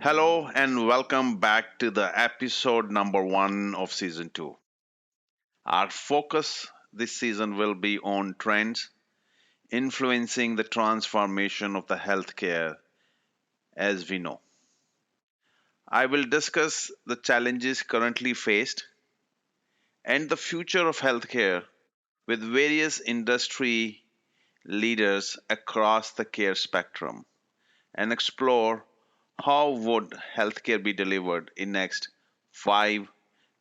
Hello and welcome back to the episode number 1 of season 2. Our focus this season will be on trends influencing the transformation of the healthcare as we know. I will discuss the challenges currently faced and the future of healthcare with various industry leaders across the care spectrum and explore how would healthcare be delivered in next 5,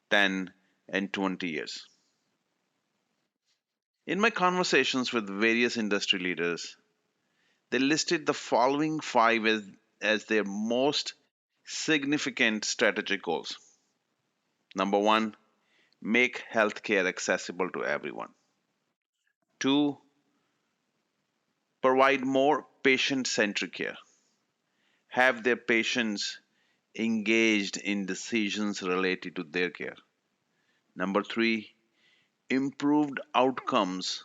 10, and 20 years. In my conversations with various industry leaders, they listed the following five as their most significant strategic goals. Number one, make healthcare accessible to everyone. Two, provide more patient centric care. Have their patients engaged in decisions related to their care. Number three, improved outcomes.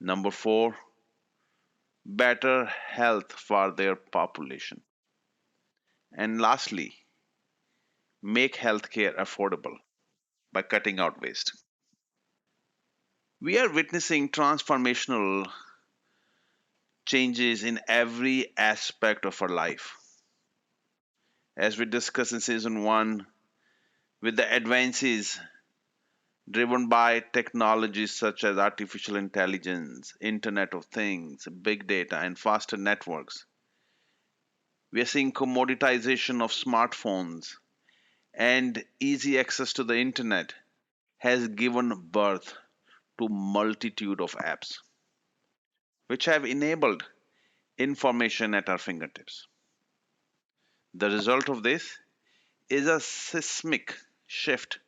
Number four, better health for their population. And lastly, make healthcare affordable by cutting out waste. We are witnessing transformational changes in every aspect of our life. As we discussed in season 1, with the advances driven by technologies such as artificial intelligence, Internet of Things, big data, and faster networks, we are seeing commoditization of smartphones and easy access to the internet has given birth to multitude of apps which have enabled information at our fingertips. The result of this is a seismic shift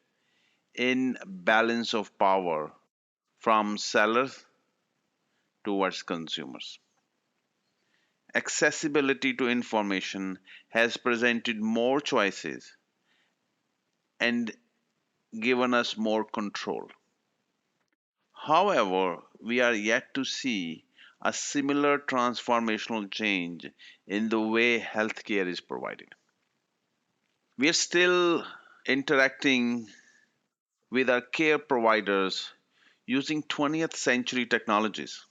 in balance of power from sellers towards consumers. Accessibility to information has presented more choices and given us more control. However, we are yet to see a similar transformational change in the way healthcare is provided. We are still interacting with our care providers using 20th century technologies.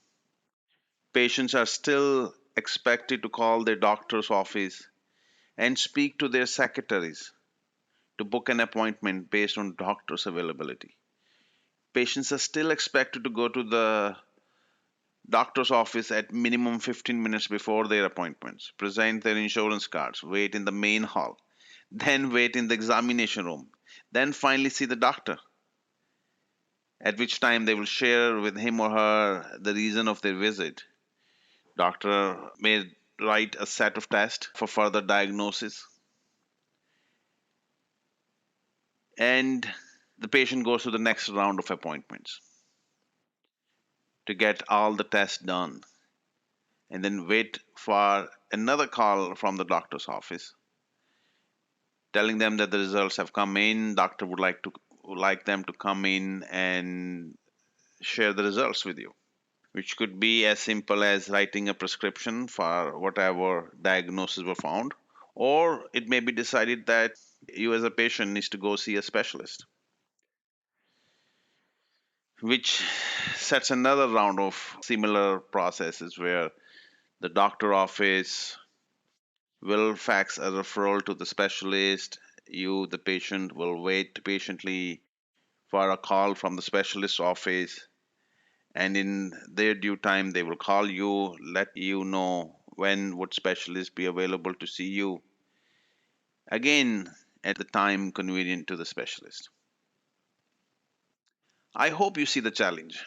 Patients are still expected to call their doctor's office and speak to their secretaries to book an appointment based on doctor's availability. Patients are still expected to go to the doctor's office at minimum 15 minutes before their appointments, present their insurance cards, wait in the main hall, then wait in the examination room, then finally see the doctor, at which time they will share with him or her the reason of their visit. Doctor may write a set of tests for further diagnosis, and the patient goes to the next round of appointments to get all the tests done, and then wait for another call from the doctor's office telling them that the results have come in. Doctor would like them to come in and share the results with you, which could be as simple as writing a prescription for whatever diagnosis were found, or it may be decided that you as a patient needs to go see a specialist, which sets another round of similar processes where the doctor office will fax a referral to the specialist. You, the patient, will wait patiently for a call from the specialist office, and in their due time, they will call you, let you know when would specialist be available to see you. Again, at the time convenient to the specialist. I hope you see the challenge.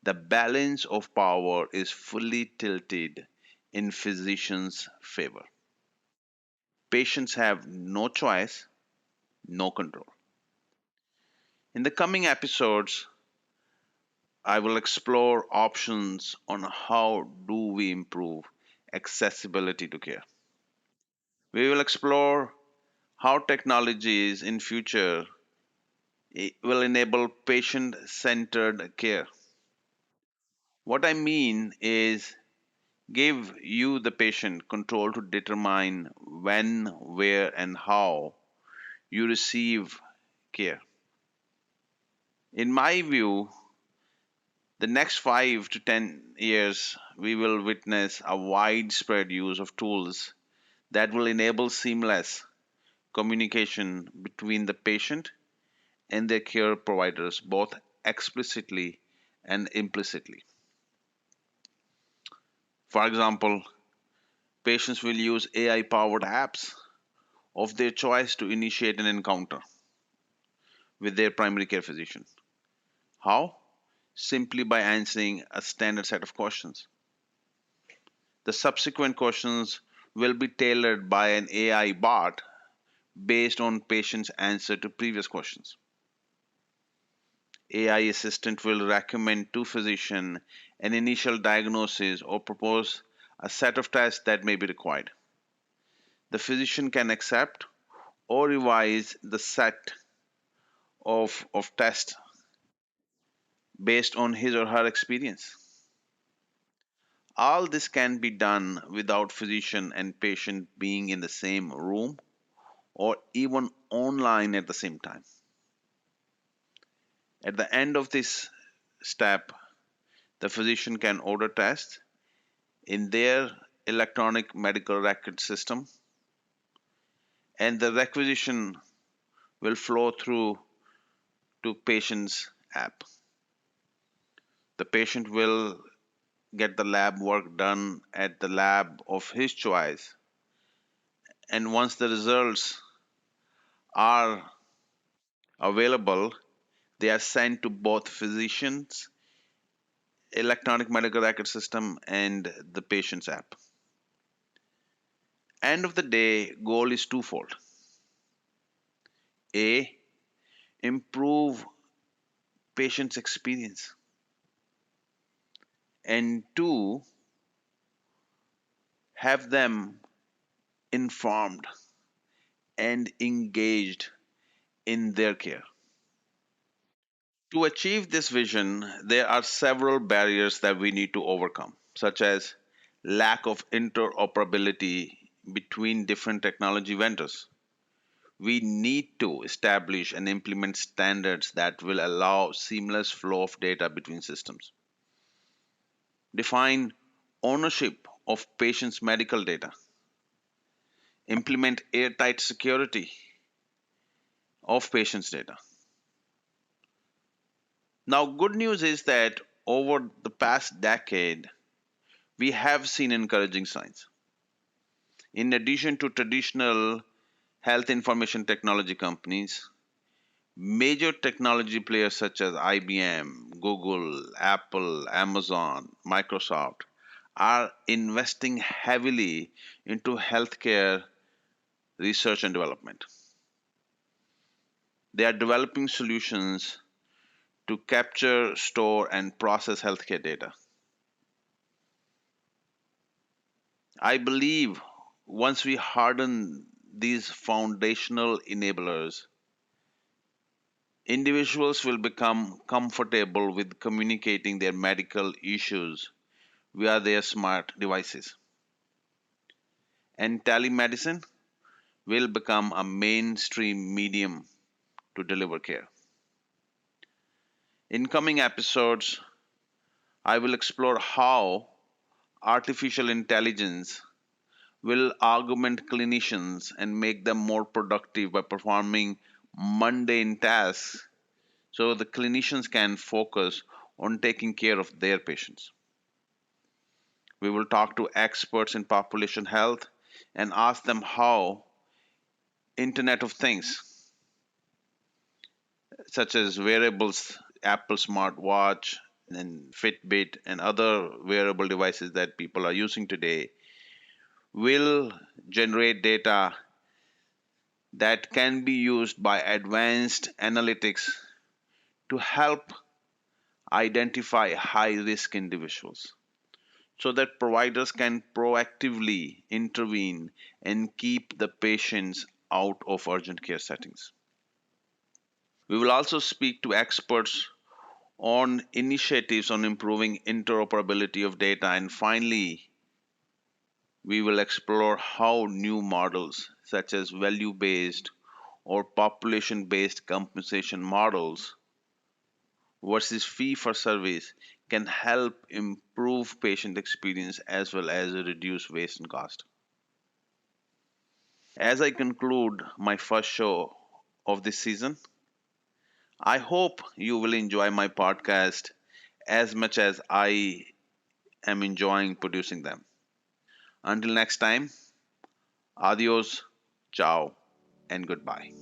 The balance of power is fully tilted in physicians' favor. Patients have no choice, no control. In the coming episodes, I will explore options on how do we improve accessibility to care. We will explore how technologies in future will enable patient-centered care. What I mean is give you, the patient, control to determine when, where, and how you receive care. In my view, the next 5 to 10 years, we will witness a widespread use of tools that will enable seamless communication between the patient and their care providers, both explicitly and implicitly. For example, patients will use AI powered apps of their choice to initiate an encounter with their primary care physician. How? Simply by answering a standard set of questions. The subsequent questions will be tailored by an AI bot based on patient's answer to previous questions. AI assistant will recommend to physician an initial diagnosis or propose a set of tests that may be required. The physician can accept or revise the set of tests based on his or her experience. All this can be done without physician and patient being in the same room or even online at the same time. At the end of this step, the physician can order tests in their electronic medical record system, and the requisition will flow through to patient's app. The patient will get the lab work done at the lab of his choice, and once the results are available, they are sent to both physicians electronic medical record system and the patient's app. End of the day, goal is twofold. A, improve patient's experience, and two, have them informed and engaged in their care. To achieve this vision, there are several barriers that we need to overcome, such as lack of interoperability between different technology vendors. We need to establish and implement standards that will allow seamless flow of data between systems. Define ownership of patients' medical data. Implement airtight security of patients' data. Now, good news is that over the past decade, we have seen encouraging signs. In addition to traditional health information technology companies, major technology players such as IBM, Google, Apple, Amazon, Microsoft are investing heavily into healthcare research and development. They are developing solutions to capture, store, and process healthcare data. I believe once we harden these foundational enablers, individuals will become comfortable with communicating their medical issues via their smart devices. And telemedicine will become a mainstream medium to deliver care. In coming episodes, I will explore how artificial intelligence will augment clinicians and make them more productive by performing mundane tasks so the clinicians can focus on taking care of their patients. We will talk to experts in population health and ask them how Internet of Things, such as wearables, Apple smartwatch, and Fitbit, and other wearable devices that people are using today, will generate data that can be used by advanced analytics to help identify high risk individuals so that providers can proactively intervene and keep the patients out of urgent care settings. We will also speak to experts on initiatives on improving interoperability of data, and finally, We will explore how new models, such as value based or population based compensation models versus fee for service, can help improve patient experience as well as reduce waste and cost. As I conclude my first show of this season, I hope you will enjoy my podcast as much as I am enjoying producing them. Until next time, adios, ciao, and goodbye.